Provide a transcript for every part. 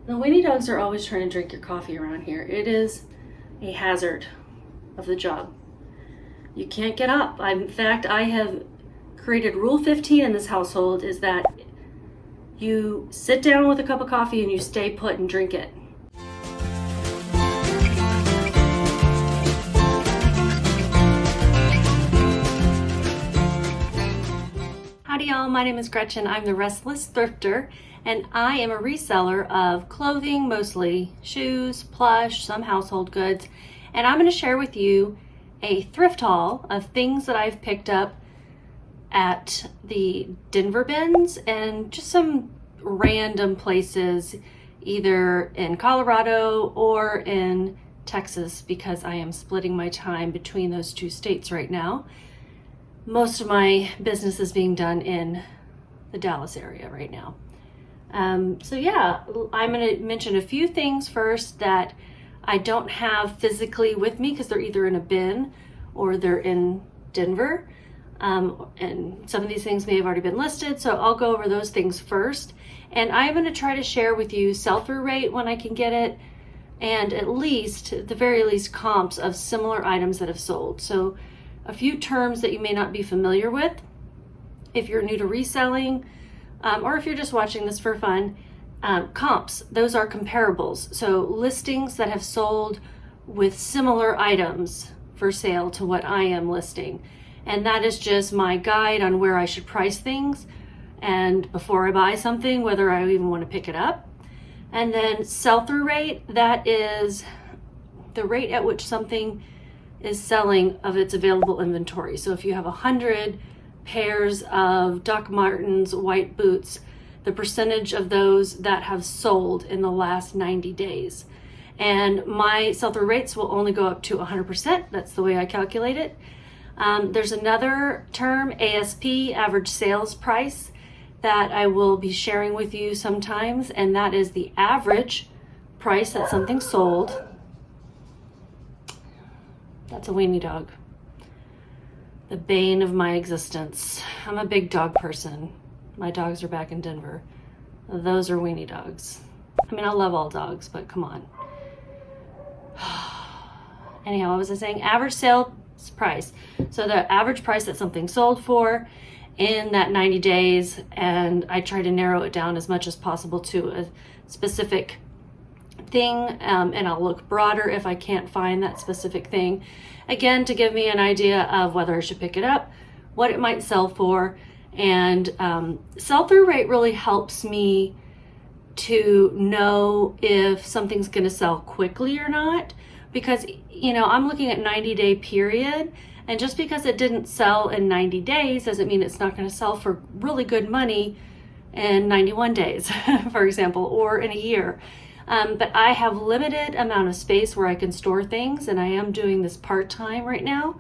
The Winnie dogs are always trying to drink your coffee around here. It is a hazard of the job. You can't get up. In fact, I have created Rule 15 in this household is that you sit down with a cup of coffee and you stay put and drink it. Howdy y'all, my name is Gretchen. I'm the Restless Thrifter, and I am a reseller of clothing, mostly shoes, plush, some household goods, and I'm going to share with you a thrift haul of things that I've picked up at the Denver bins and just some random places, either in Colorado or in Texas, because I am splitting my time between those two states right now. Most of my business is being done in the Dallas area right now. So yeah, I'm going to mention a few things first that I don't have physically with me because they're either in a bin or they're in Denver. And some of these things may have already been listed, so I'll go over those things first. And I'm going to try to share with you sell-through rate when I can get it, and at the very least, comps of similar items that have sold. So a few terms that you may not be familiar with if you're new to reselling, or if you're just watching this for fun. Comps, those are comparables. So listings that have sold with similar items for sale to what I am listing. And that is just my guide on where I should price things and before I buy something, whether I even want to pick it up. And then sell-through rate, that is the rate at which something is selling of its available inventory. So if you have 100 pairs of Doc Martens white boots, the percentage of those that have sold in the last 90 days. And my sell-through rates will only go up to 100%. That's the way I calculate it. There's another term, ASP, average sales price, that I will be sharing with you sometimes, and that is the average price that something sold. That's a weenie dog. The bane of my existence. I'm a big dog person. My dogs are back in Denver. Those are weenie dogs. I mean, I love all dogs, but come on. Anyhow, what was I saying? Average sales price. So the average price that something sold for in that 90 days, and I try to narrow it down as much as possible to a specific thing, and I'll look broader if I can't find that specific thing, again, to give me an idea of whether I should pick it up, what it might sell for. And sell-through rate really helps me to know if something's going to sell quickly or not, because I'm looking at 90-day period, and just because it didn't sell in 90 days doesn't mean it's not going to sell for really good money in 91 days, for example, or in a year. But I have limited amount of space where I can store things, and I am doing this part-time right now.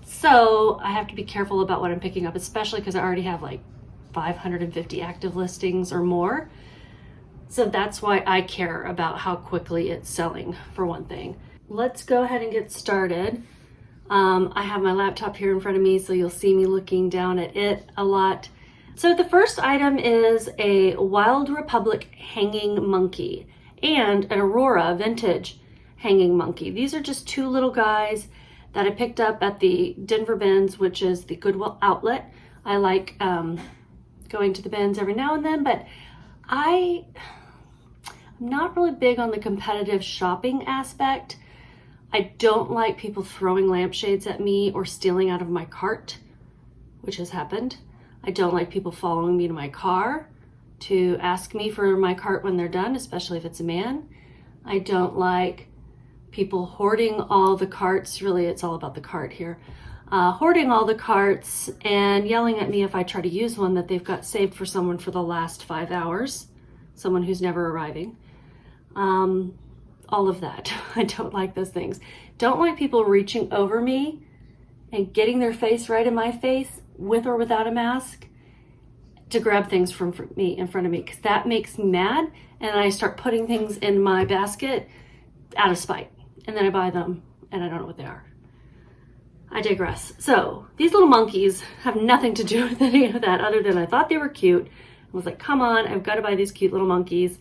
So I have to be careful about what I'm picking up, especially because I already have like 550 active listings or more. So that's why I care about how quickly it's selling, for one thing. Let's go ahead and get started. I have my laptop here in front of me, so you'll see me looking down at it a lot. So the first item is a Wild Republic hanging monkey and an Aurora vintage hanging monkey. These are just two little guys that I picked up at the Denver bins, which is the Goodwill Outlet. I like going to the bins every now and then, but I'm not really big on the competitive shopping aspect. I don't like people throwing lampshades at me or stealing out of my cart, which has happened. I don't like people following me to my car to ask me for my cart when they're done, especially if it's a man. I don't like people hoarding all the carts. Really, it's all about the cart here. Hoarding all the carts and yelling at me if I try to use one that they've got saved for someone for the last 5 hours, someone who's never arriving. All of that. I don't like those things. Don't like people reaching over me and getting their face right in my face, with or without a mask, to grab things from me in front of me, because that makes me mad, and I start putting things in my basket out of spite, and then I buy them and I don't know what they are. I digress. So these little monkeys have nothing to do with any of that other than I thought they were cute. I was like, come on, I've got to buy these cute little monkeys.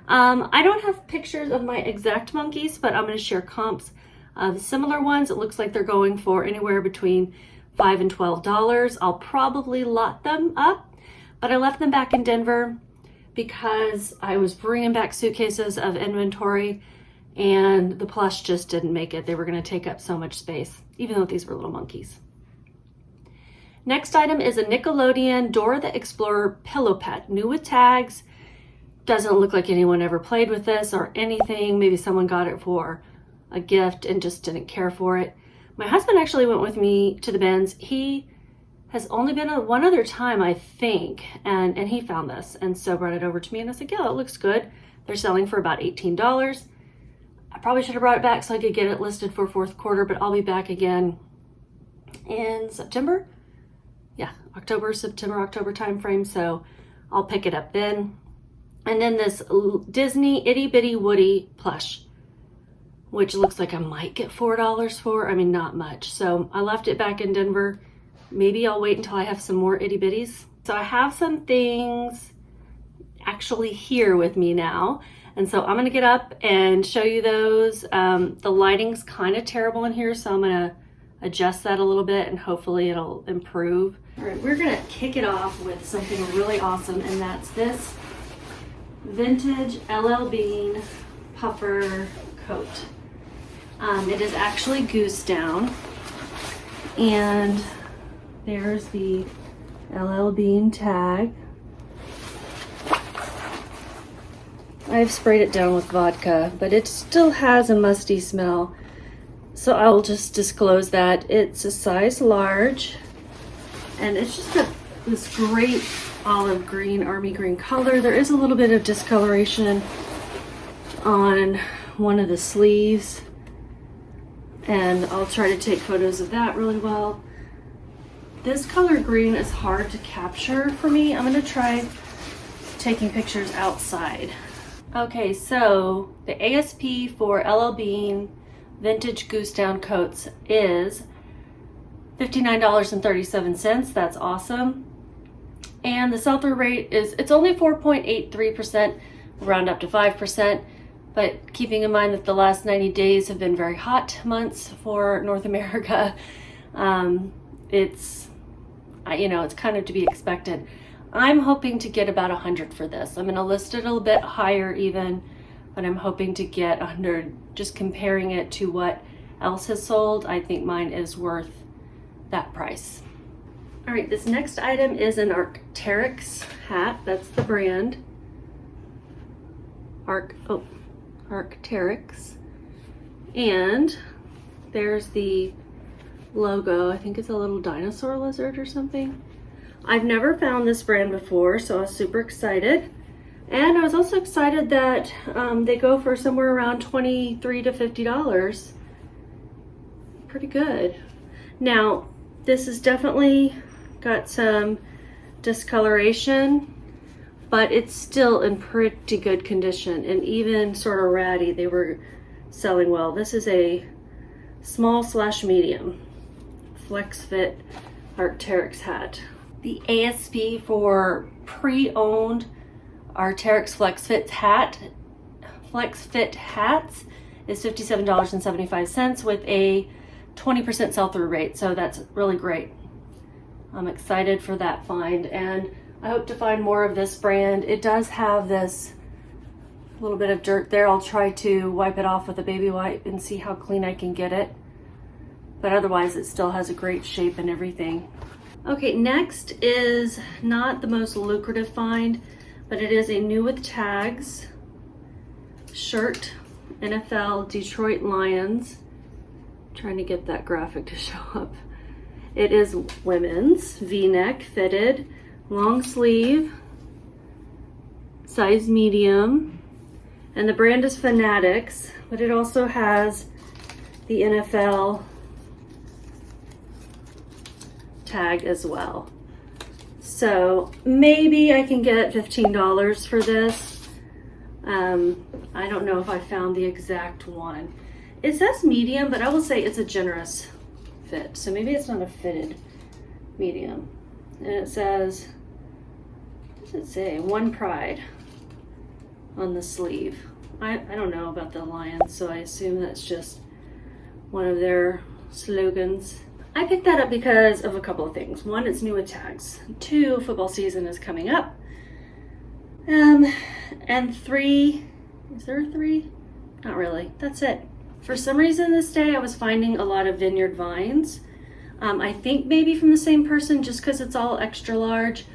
I don't have pictures of my exact monkeys, but I'm going to share comps of similar ones. It looks like they're going for anywhere between $5 and $12. I'll probably lot them up, but I left them back in Denver because I was bringing back suitcases of inventory and the plush just didn't make it. They were going to take up so much space, even though these were little monkeys. Next item is a Nickelodeon Dora the Explorer pillow pet, new with tags. Doesn't look like anyone ever played with this or anything. Maybe someone got it for a gift and just didn't care for it. My husband actually went with me to the bins. He has only been one other time, I think, and he found this and so brought it over to me and I said, yeah, it looks good. They're selling for about $18. I probably should have brought it back so I could get it listed for fourth quarter, but I'll be back again in September. Yeah, September, October timeframe, so I'll pick it up then. And then this Disney Itty Bitty Woody plush, which looks like I might get $4 for. I mean, not much. So I left it back in Denver. Maybe I'll wait until I have some more itty bitties. So I have some things actually here with me now. And so I'm gonna get up and show you those. The lighting's kind of terrible in here, so I'm gonna adjust that a little bit and hopefully it'll improve. All right, we're gonna kick it off with something really awesome, and that's this vintage LL Bean puffer coat. It is actually goose down, and there's the LL Bean tag. I've sprayed it down with vodka, but it still has a musty smell, so I'll just disclose that. It's a size large, and it's just got this great olive green, army green color. There is a little bit of discoloration on one of the sleeves, and I'll try to take photos of that really well. This color green is hard to capture for me. I'm gonna try taking pictures outside. Okay, so the ASP for LL Bean vintage goose down coats is $59.37. That's awesome. And the sell-through rate is, it's only 4.83%, round up to 5%, but keeping in mind that the last 90 days have been very hot months for North America, it's kind of to be expected. I'm hoping to get about 100 for this. I'm gonna list it a little bit higher even, but I'm hoping to get 100. Just comparing it to what else has sold, I think mine is worth that price. All right, this next item is an Arc'teryx hat. That's the brand. Arc'teryx. And there's the logo. I think it's a little dinosaur lizard or something. I've never found this brand before, so I was super excited. And I was also excited that they go for somewhere around $23 to $50. Pretty good. Now, this has definitely got some discoloration, but it's still in pretty good condition, and even sort of ratty, they were selling well. This is a small/medium flex fit Arc'teryx hat. The ASP for pre-owned Arc'teryx flex fit hats is $57.75 with a 20% sell-through rate, so that's really great. I'm excited for that find, and I hope to find more of this brand. It does have this little bit of dirt there. I'll try to wipe it off with a baby wipe and see how clean I can get it, but otherwise it still has a great shape and everything. Okay, next is not the most lucrative find, but it is a new with tags shirt, NFL Detroit Lions. I'm trying to get that graphic to show up. It is women's, V-neck fitted, long sleeve, size medium, and the brand is Fanatics, but it also has the NFL tag as well. So maybe I can get $15 for this. I don't know if I found the exact one. It says medium, but I will say it's a generous fit. So maybe it's not a fitted medium. And it says, what does it say? One Pride on the sleeve. I don't know about the lion, so I assume that's just one of their slogans. I picked that up because of a couple of things. One, it's new with tags. Two, football season is coming up. And three, is there a three? Not really, that's it. For some reason this day I was finding a lot of vineyard vines. I think maybe from the same person just because it's all extra large.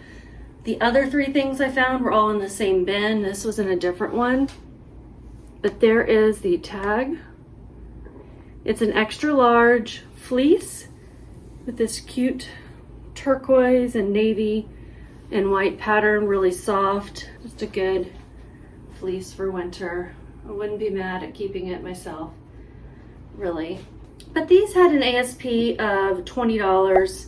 The other three things I found were all in the same bin. This was in a different one. But there is the tag. It's an extra large fleece with this cute turquoise and navy and white pattern, really soft. Just a good fleece for winter. I wouldn't be mad at keeping it myself, really. But these had an ASP of $20,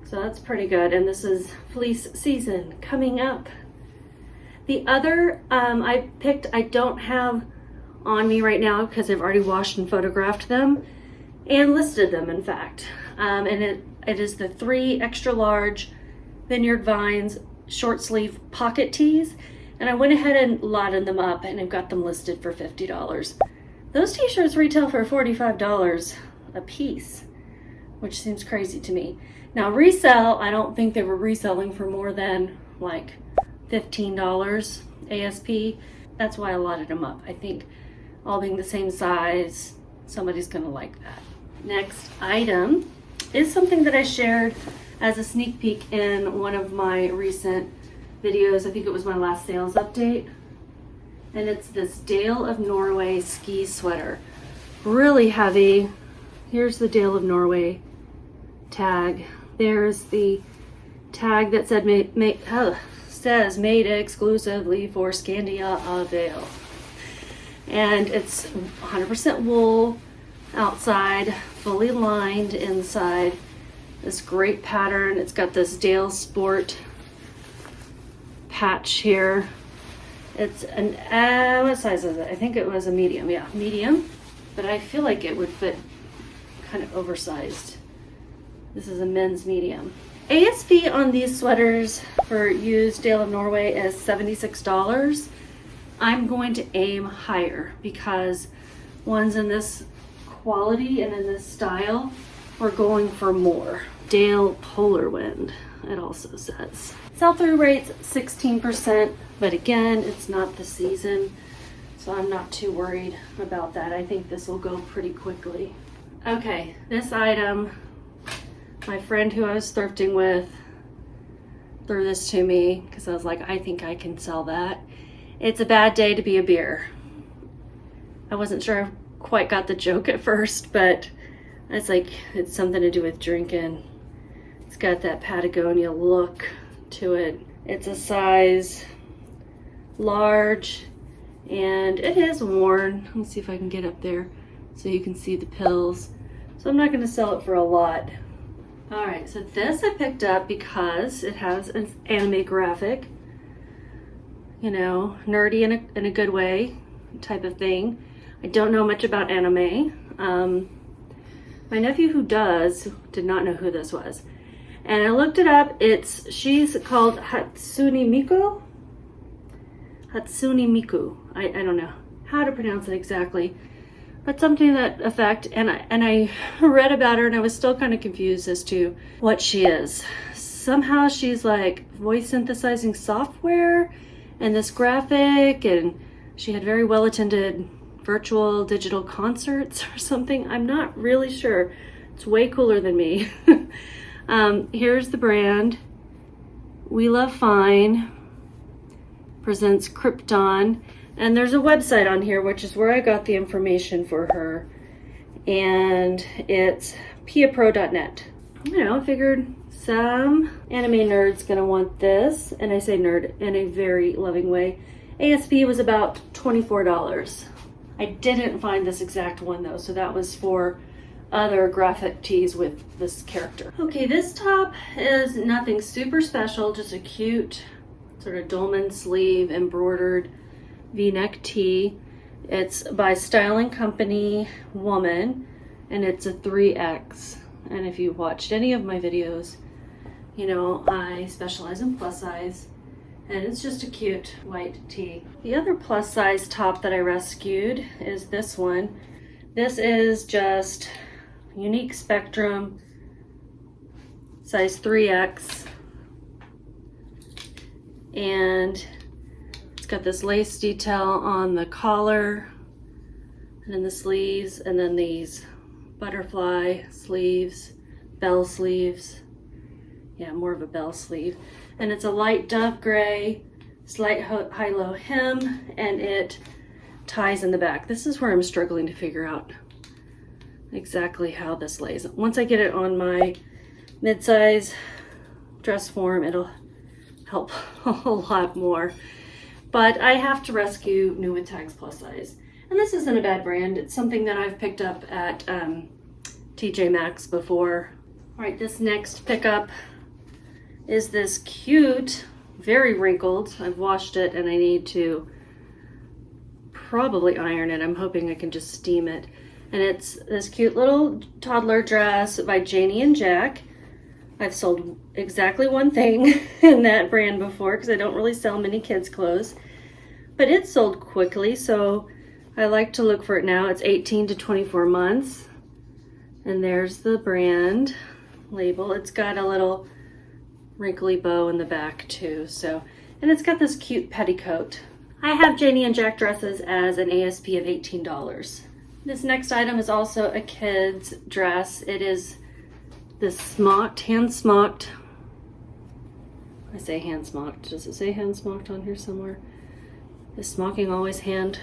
so that's pretty good. And this is fleece season coming up. The other I picked, I don't have on me right now because I've already washed and photographed them and listed them, in fact. And it is the 3 extra large Vineyard Vines short sleeve pocket tees. And I went ahead and lotted them up and I've got them listed for $50. Those t-shirts retail for $45 a piece, which seems crazy to me. Now resell, I don't think they were reselling for more than like $15 ASP. That's why I lotted them up. I think all being the same size, somebody's gonna like that. Next item is something that I shared as a sneak peek in one of my recent videos. I think it was my last sales update. And it's this Dale of Norway ski sweater. Really heavy. Here's the Dale of Norway tag. There's the tag that said says made exclusively for Scandinavia. And it's 100% wool outside, fully lined inside. This great pattern. It's got this Dale Sport patch here. It's an, what size is it? I think it was a medium, yeah, medium. But I feel like it would fit kind of oversized. This is a men's medium. ASP on these sweaters for used Dale of Norway is $76. I'm going to aim higher because ones in this quality and in this style, we're going for more. Dale Polar Wind, it also says. Sell-through rate's 16%, but again, it's not the season, so I'm not too worried about that. I think this will go pretty quickly. Okay, this item, my friend who I was thrifting with threw this to me because I was like, I think I can sell that. It's a bad day to be a beer. I wasn't sure I quite got the joke at first, but it's like, it's something to do with drinking. It's got that Patagonia look to it. It's a size large and it is worn. Let's see if I can get up there so you can see the pills. So I'm not going to sell it for a lot. All right, so this I picked up because it has an anime graphic, you know, nerdy in a good way type of thing. I don't know much about anime. My nephew who does did not know who this was. And I looked it up. She's called Hatsune Miku. Hatsune Miku. I don't know how to pronounce it exactly, but something to that effect. And I read about her and I was still kind of confused as to what she is. Somehow she's like voice synthesizing software and this graphic, and she had very well attended virtual digital concerts or something. I'm not really sure. It's way cooler than me. Here's the brand. We Love Fine presents Krypton, and there's a website on here, which is where I got the information for her, and it's piapro.net. You know, I figured some anime nerd's gonna want this, and I say nerd in a very loving way. ASP was about $24. I didn't find this exact one though, so that was for other graphic tees with this character. Okay, this top is nothing super special, just a cute sort of dolman sleeve embroidered V-neck tee. It's by Styling Company Woman, and it's a 3X. And if you watched any of my videos, you know I specialize in plus size, And it's just a cute white tee. The other plus size top that I rescued is this one. This is just Unique Spectrum, size 3X. And it's got this lace detail on the collar and in the sleeves, and then these butterfly sleeves, bell sleeves. Yeah, more of a bell sleeve. And it's a light dove gray, slight high-low hem, and it ties in the back. This is where I'm struggling to figure out exactly how this lays. Once I get it on my mid-size dress form, it'll help a whole lot more. But I have to rescue New with Tags plus size. And this isn't a bad brand. It's something that I've picked up at TJ Maxx before. All right, this next pickup is this cute, very wrinkled. I've washed it and I need to probably iron it. I'm hoping I can just steam it. And it's this cute little toddler dress by Janie and Jack. I've sold exactly one thing in that brand before because I don't really sell many kids' clothes. But it sold quickly, so I like to look for it now. It's 18 to 24 months. And there's the brand label. It's got a little wrinkly bow in the back too. And it's got this cute petticoat. I have Janie and Jack dresses as an ASP of $18. This next item is also a kid's dress. It is this smocked, hand smocked. I say hand smocked. Does it say hand smocked on here somewhere? Is smocking always hand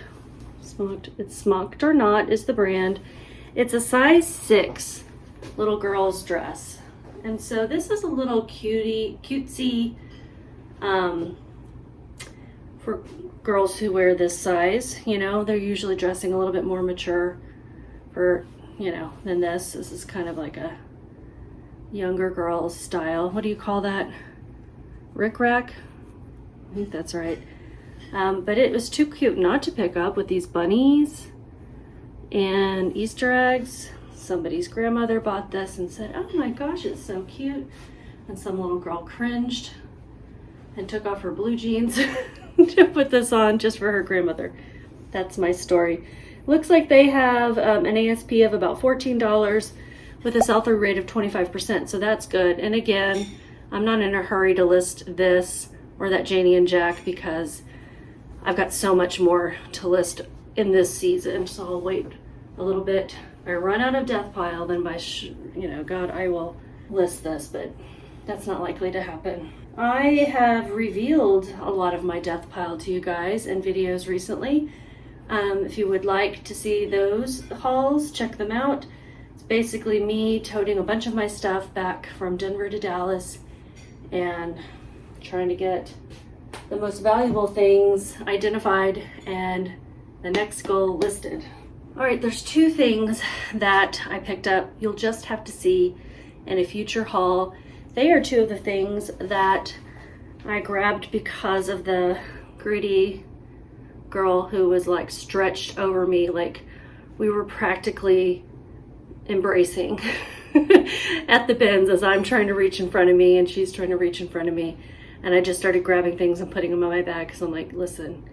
smocked? It's Smocked or Not is the brand. It's a size 6 little girl's dress. And so this is a little cutesy for girls who wear this size. You know, they're usually dressing a little bit more mature for, you know, than this. This is kind of like a younger girl's style. What do you call that? Rick-rack? I think that's right. But it was too cute not to pick up with these bunnies and Easter eggs. Somebody's grandmother bought this and said, oh my gosh, it's so cute. And some little girl cringed and took off her blue jeans to put this on just for her grandmother. That's my story. Looks like they have an ASP of about $14 with a sell-through rate of 25%, so that's good. And again, I'm not in a hurry to list this or that Janie and Jack because I've got so much more to list in this season, so I'll wait a little bit. If I run out of death pile, then by, God, I will list this, but that's not likely to happen. I have revealed a lot of my death pile to you guys in videos recently. If you would like to see those hauls, check them out. It's basically me toting a bunch of my stuff back from Denver to Dallas and trying to get the most valuable things identified and the next goal listed. All right, there's two things that I picked up. You'll just have to see in a future haul. They are two of the things that I grabbed because of the greedy girl who was like stretched over me, like we were practically embracing at the bins as I'm trying to reach in front of me and she's trying to reach in front of me. And I just started grabbing things and putting them in my bag because I'm like, listen.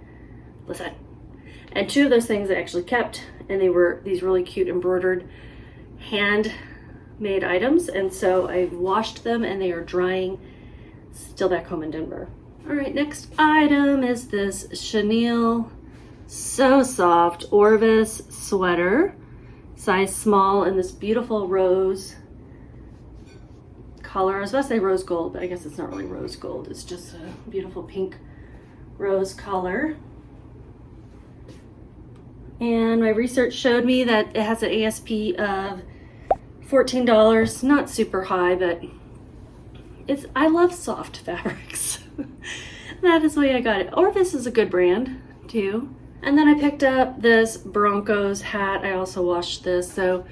And two of those things I actually kept, and they were these really cute embroidered handmade items. And so I washed them and they are drying still back home in Denver. All right, next item is this chenille, so soft Orvis sweater, size small, in this beautiful rose color. I was about to say rose gold, but I guess it's not really rose gold. It's just a beautiful pink rose color. And my research showed me that it has an ASP of $14. Not super high, but I love soft fabrics. That is why I got it. Orvis is a good brand too. And then I picked up this Broncos hat. I also washed this. So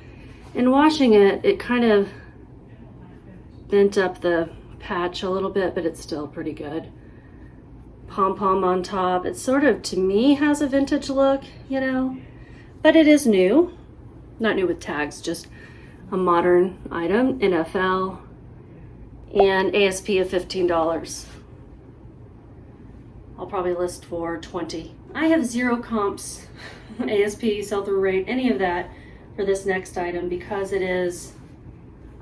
in washing it, it kind of bent up the patch a little bit, but it's still pretty good. Pom-pom on top. It sort of, to me, has a vintage look, you know, but it is new. Not new with tags, just a modern item, NFL, and ASP of $15. I'll probably list for 20. I have 0 comps, ASP, sell-through rate, any of that for this next item because it is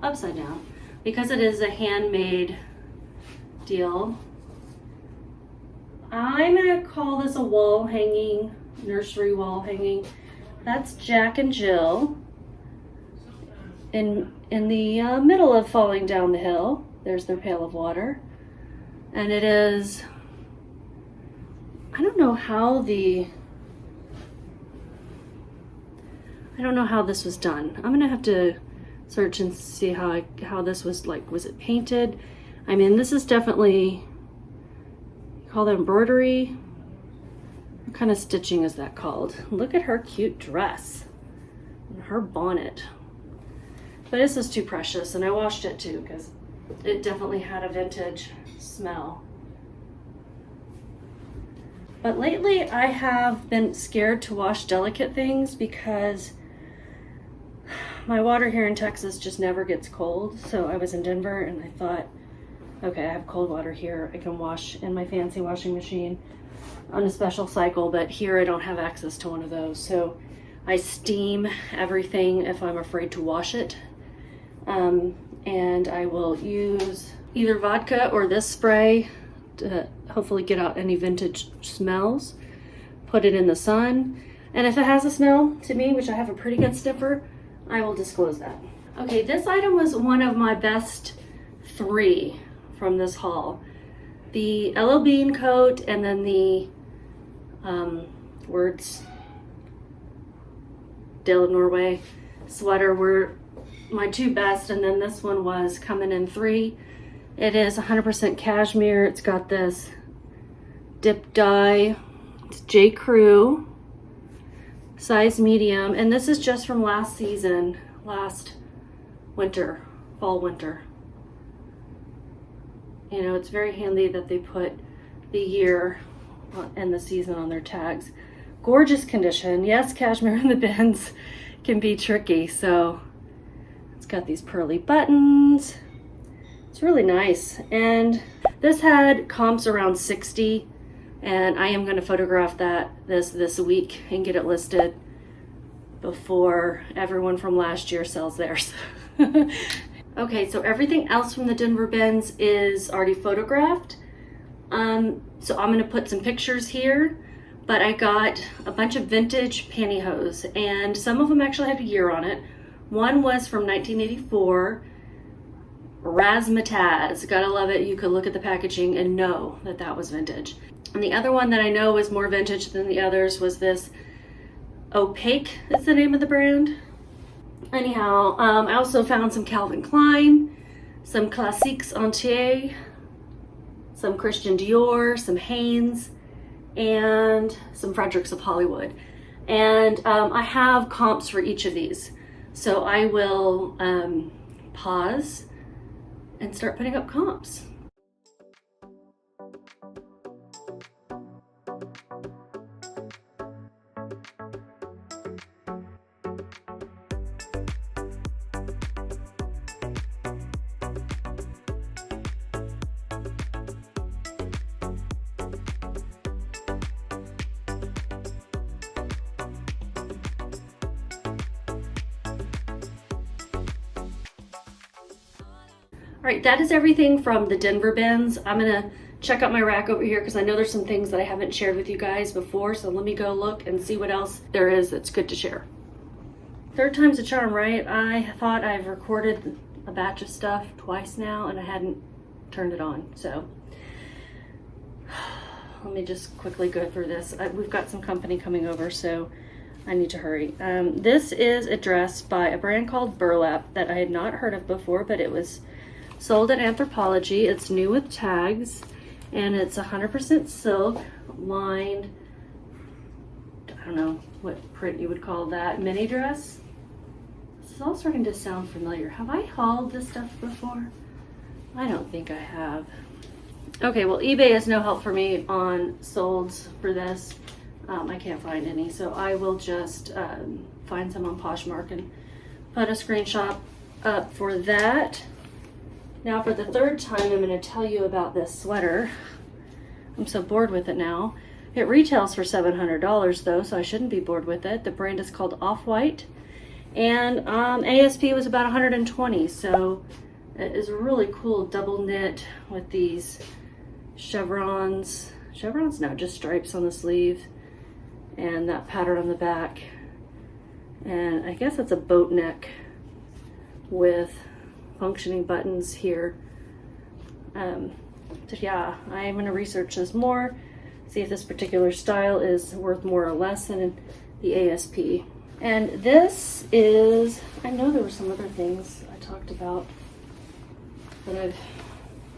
upside down. Because it is a handmade deal, I'm gonna call this a wall hanging, nursery wall hanging. That's Jack and Jill in the middle of falling down the hill. There's their pail of water. And it is, I don't know how this was done. I'm gonna have to search and see how this was, like, was it painted? I mean, this is definitely, call that embroidery? What kind of stitching is that called? Look at her cute dress and her bonnet. But this is too precious, and I washed it too because it definitely had a vintage smell. But lately I have been scared to wash delicate things because my water here in Texas just never gets cold. So I was in Denver and I thought, okay, I have cold water here. I can wash in my fancy washing machine on a special cycle, but here I don't have access to one of those. So I steam everything if I'm afraid to wash it. And I will use either vodka or this spray to hopefully get out any vintage smells. Put it in the sun. And if it has a smell to me, which I have a pretty good sniffer, I will disclose that. Okay, this item was one of my best 3 from this haul. The LL Bean coat and then the words Dale of Norway sweater were my 2 best, and then this one was coming in 3. It is 100% cashmere. It's got this dip dye. It's J. Crew, size medium, and this is just from last season, last winter, fall winter. You know, it's very handy that they put the year and the season on their tags. Gorgeous condition. Yes, cashmere in the bins can be tricky, so it's got these pearly buttons. It's really nice. And this had comps around 60, and I am going to photograph this week and get it listed before everyone from last year sells theirs. Okay, so everything else from the Denver bins is already photographed. So I'm going to put some pictures here, but I got a bunch of vintage pantyhose, and some of them actually had a year on it. One was from 1984, Razzmatazz. Gotta love it. You could look at the packaging and know that that was vintage. And the other one that I know was more vintage than the others was this Opaque, is the name of the brand. Anyhow, I also found some Calvin Klein, some Classiques Entier, some Christian Dior, some Hanes, and some Fredericks of Hollywood. And I have comps for each of these. So I will pause and start putting up comps. All right, that is everything from the Denver bins. I'm gonna check out my rack over here because I know there's some things that I haven't shared with you guys before, so let me go look and see what else there is that's good to share. 3rd time's a charm, right? I thought I've recorded a batch of stuff twice now and I hadn't turned it on, so let me just quickly go through this. We've got some company coming over, so I need to hurry. This is a dress by a brand called Burlap that I had not heard of before, but it was sold at Anthropologie. It's new with tags, and it's 100% silk, lined, I don't know what print you would call that, mini dress. This is all starting to sound familiar. Have I hauled this stuff before? I don't think I have. Okay, well, eBay is no help for me on solds for this. I can't find any, so I will just find some on Poshmark and put a screenshot up for that. Now for the 3rd time, I'm going to tell you about this sweater. I'm so bored with it now. It retails for $700 though, so I shouldn't be bored with it. The brand is called Off-White, and ASP was about 120, so it is a really cool double knit with these chevrons. Chevrons? No, just stripes on the sleeve, and that pattern on the back. And I guess it's a boat neck with functioning buttons here. So yeah, I'm gonna research this more, see if this particular style is worth more or less than the ASP. And this is, I know there were some other things I talked about, but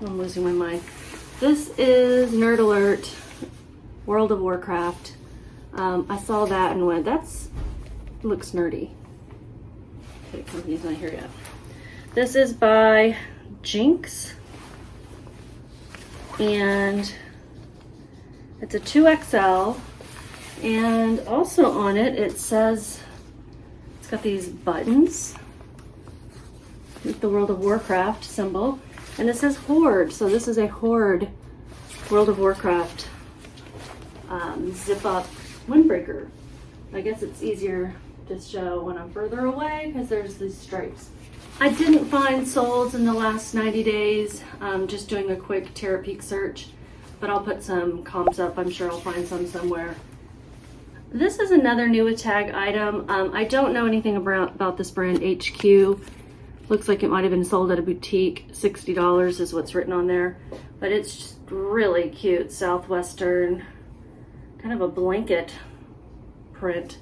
I'm losing my mind. This is Nerd Alert, World of Warcraft. I saw that and went, looks nerdy. Okay, company's not here yet. This is by Jinx, and it's a 2XL, and also on it, it says, it's got these buttons with the World of Warcraft symbol, and it says Horde, so this is a Horde World of Warcraft zip up windbreaker. I guess it's easier to show when I'm further away because there's these stripes. I didn't find solds in the last 90 days, just doing a quick Terapeak search, but I'll put some comps up. I'm sure I'll find some somewhere. This is another new tag item. I don't know anything about this brand, HQ. Looks like it might have been sold at a boutique. $60 is what's written on there, but it's just really cute. Southwestern, kind of a blanket print,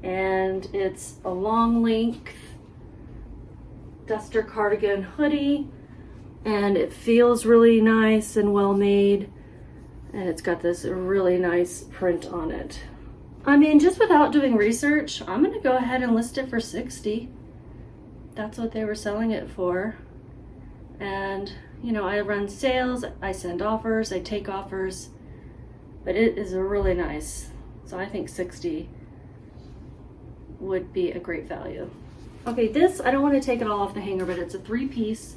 and it's a long length duster cardigan hoodie, and it feels really nice and well made, and it's got this really nice print on it. I mean, just without doing research, I'm gonna go ahead and list it for $60. That's what they were selling it for. And you know, I run sales, I send offers, I take offers, but it is really nice. So I think $60 would be a great value. Okay, this, I don't want to take it all off the hanger, but it's a 3-piece.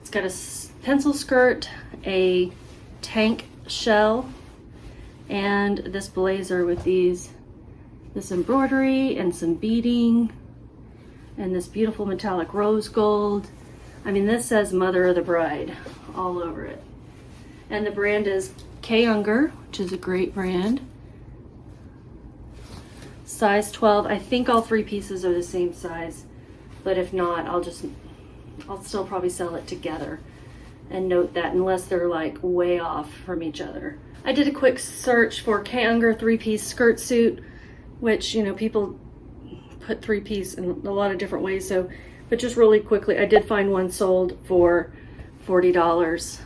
It's got a pencil skirt, a tank shell, and this blazer with this embroidery and some beading, and this beautiful metallic rose gold. I mean, this says Mother of the Bride all over it. And the brand is K. Unger, which is a great brand. Size 12. I think all 3 pieces are the same size, but if not, I'll still probably sell it together. And note that unless they're like way off from each other. I did a quick search for K. Unger 3-piece skirt suit, which, you know, people put 3-piece in a lot of different ways. So, but just really quickly, I did find one sold for $40.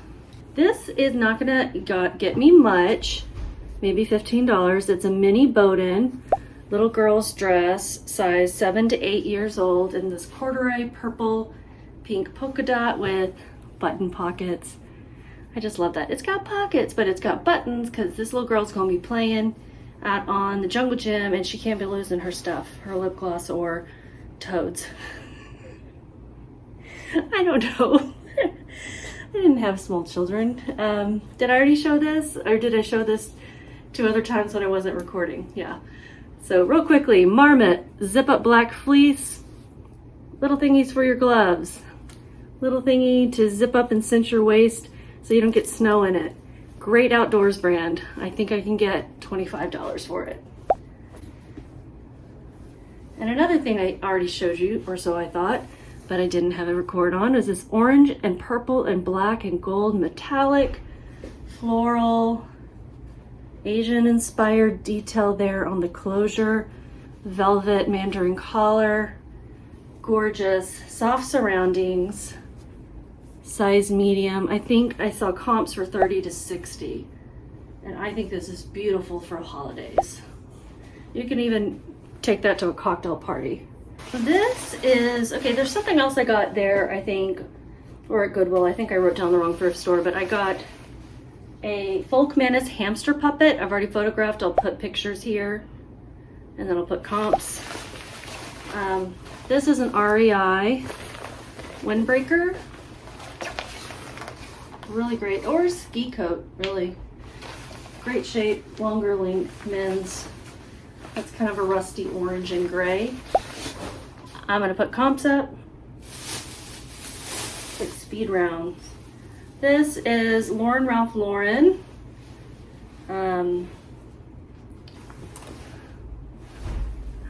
This is not gonna get me much, maybe $15. It's a mini Bowden little girl's dress, size 7 to 8 years old, in this corduroy purple pink polka dot with button pockets. I just love that. It's got pockets, but it's got buttons because this little girl's gonna be playing out on the jungle gym, and she can't be losing her stuff, her lip gloss or toads. I don't know. I didn't have small children. Did I already show this, or did I show this 2 other times when I wasn't recording? Yeah. So real quickly, Marmot zip up black fleece, little thingies for your gloves, little thingy to zip up and cinch your waist so you don't get snow in it. Great outdoors brand. I think I can get $25 for it. And another thing I already showed you, or so I thought, but I didn't have a record on, is this orange and purple and black and gold metallic floral Asian inspired detail there on the closure, velvet mandarin collar, gorgeous, soft surroundings, size medium. I think I saw comps for 30 to 60, and I think this is beautiful for holidays. You can even take that to a cocktail party. This is, okay, there's something else I got there, I think, or at Goodwill. I think I wrote down the wrong thrift store, but I got a Folk Manus hamster puppet. I've already photographed. I'll put pictures here, and then I'll put comps. This is an REI windbreaker. Really great. Or a ski coat, really. great shape, longer length men's. That's kind of a rusty orange and gray. I'm gonna put comps up. Like speed rounds. This is Lauren Ralph Lauren.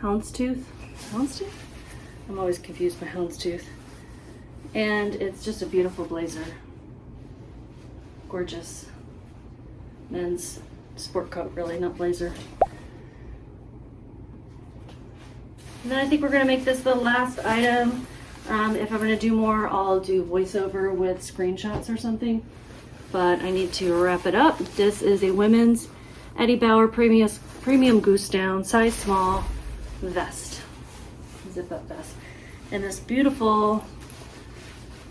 Houndstooth? Houndstooth? I'm always confused by houndstooth. And it's just a beautiful blazer. Gorgeous. Men's sport coat, really, not blazer. And then I think we're gonna make this the last item. If I'm gonna do more, I'll do voiceover with screenshots or something. But I need to wrap it up. This is a women's Eddie Bauer premium goose down, size small vest, zip up vest. And this beautiful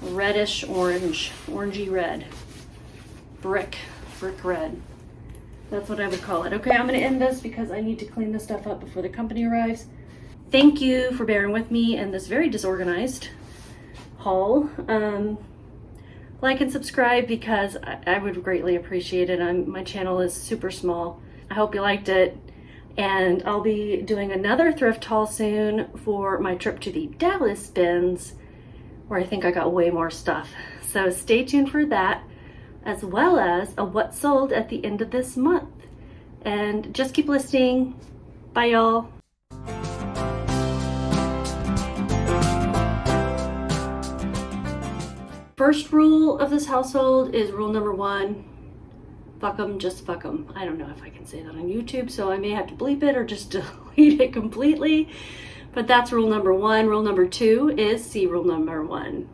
reddish orange, orangey red, brick red. That's what I would call it. Okay, I'm gonna end this because I need to clean this stuff up before the company arrives. Thank you for bearing with me in this very disorganized haul. Like and subscribe because I would greatly appreciate it. My channel is super small. I hope you liked it. And I'll be doing another thrift haul soon for my trip to the Dallas bins, where I think I got way more stuff. So stay tuned for that, as well as a what sold at the end of this month. And just keep listening. Bye, y'all. First rule of this household is rule number 1. Fuck them, just fuck them. I don't know if I can say that on YouTube, so I may have to bleep it or just delete it completely. But that's rule number 1. Rule number 2 is see rule number 1.